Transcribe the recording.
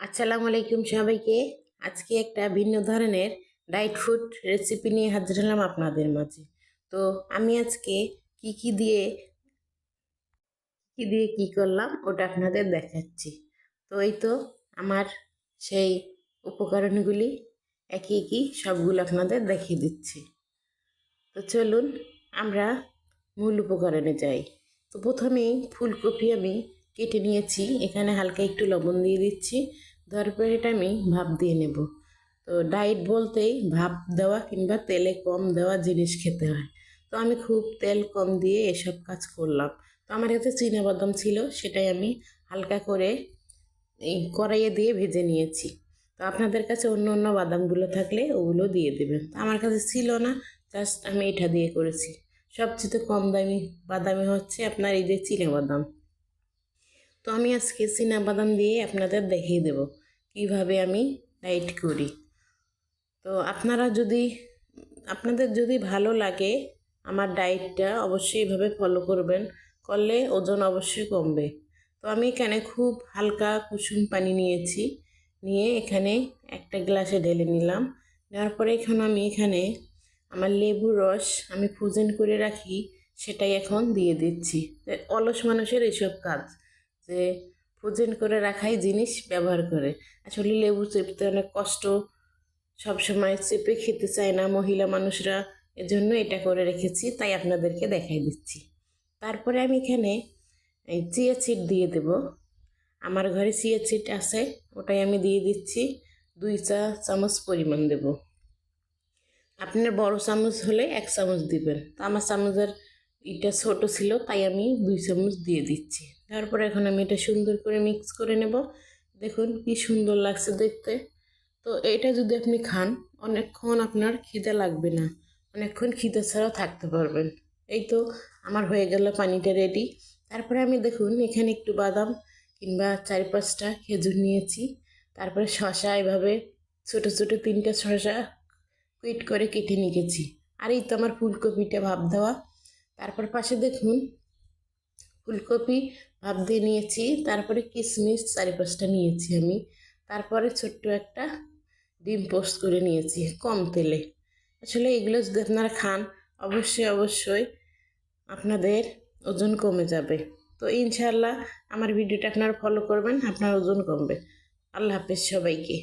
আসসালামু আলাইকুম সবাইকে। আজকে একটা ভিন্ন ধরনের ডায়েট ফুড রেসিপি নিয়ে হাজির হলাম আপনাদের মাঝে। তো আমি আজকে কি কি দিয়ে কি করলাম ওটা আপনাদের দেখাচ্ছি। তো এই তো আমার সেই উপকরণগুলি একই সবগুলো আপনাদের দেখিয়ে দিচ্ছি। তো চলুন আমরা মূল উপকরণে যাই। তো প্রথমেই ফুলকপি আমি কেটে নিয়েছি, এখানে হালকা একটু লবণ দিয়ে দিচ্ছি। দেওয়ার পরে এটা আমি ভাপ দিয়ে নেব। তো ডায়েট বলতেই ভাপ দেওয়া কিংবা তেলে কম দেওয়া জিনিস খেতে হয়। তো আমি খুব তেল কম দিয়ে এসব কাজ করলাম। তো আমার কাছে চীনাবাদাম ছিল, সেটাই আমি হালকা করে এই কড়াইয়ে দিয়ে ভেজে নিয়েছি। তো আপনাদের কাছে অন্য অন্য বাদামগুলো থাকলে ওগুলো দিয়ে দেবেন। তো আমার কাছে ছিল না, জাস্ট আমি এটা দিয়ে করেছি। সবচেয়ে কম দামি বাদামি হচ্ছে আপনার এই যে চীনাবাদাম। তো আমি আজকে চীনাবাদাম দিয়ে আপনাদের দেখিয়ে দেব কিভাবে আমি ডায়েট করি। তো আপনাদের যদি ভালো লাগে আমার ডায়েটটা, অবশ্যই এভাবে ফলো করবেন, করলে ওজন অবশ্যই কমবে। তো আমি এখানে খুব হালকা কুসুম পানি নিয়েছি, নিয়ে এখানে একটা গ্লাসে ঢেলে নিলাম। নেওয়ার পরে এখানে আমার লেবুর রস আমি ফ্রোজেন করে রাখি, সেটাই এখন দিয়ে দিচ্ছি। অলস মানুষের এসব কাজ, যে ফ্রোজেন করে রাখাই জিনিস ব্যবহার করে। আসলে লেবু চেপতে অনেক কষ্ট, সব সময় চেপে খেতে চায় না মহিলা মানুষরা, এজন্য এটা করে রেখেছি, তাই আপনাদেরকে দেখাই দিচ্ছি। তারপরে আমি এখানে এই চিয়া সিড দিয়ে দেব। আমার ঘরে চিয়া সিড আছে, ওটাই আমি দিয়ে দিচ্ছি। 2 চা চামচ পরিমাণ দেব। আপনার বড় চামচ হলে 1 চামচ দিবেন। তো আমার চামচের এটা ছোট ছিল, তাই আমি 2 চামচ দিয়ে দিচ্ছি। তারপরে এখন আমি এটা সুন্দর করে মিক্স করে নেব। দেখুন কি সুন্দর লাগছে দেখতে। তো এটা যদি আপনি খান, অনেকক্ষণ আপনার খিদে লাগবে না, অনেকক্ষণ খিদে ছাড়াও থাকতে পারবেন। এই তো আমার হয়ে গেল পানিটা রেডি। তারপরে আমি দেখুন এখানে একটু বাদাম কিংবা 4-5টা খেজুর নিয়েছি। তারপরে শসা এভাবে ছোটো ছোটো 3টে শসা কুইট করে কেটে নিয়েছি। আর এই তো আমার ফুলকপিটা ভাপ দেওয়া। তারপর পাশে দেখুন ফুলকপি ভাপ দিয়ে নিয়েছি। তারপরে কিশমিশ 4-5টা নিয়েছি আমি। তারপরে ছোট্ট একটা ডিম পোস্ট করে নিয়েছি কম তেলে। আসলে এগুলো যদি আপনারা খান, অবশ্যই আপনাদের ওজন কমে যাবে। তো ইনশাআল্লাহ আমার ভিডিওটা আপনারা ফলো করবেন, আপনার ওজন কমবে। আল্লাহ হাফেজ সবাইকে।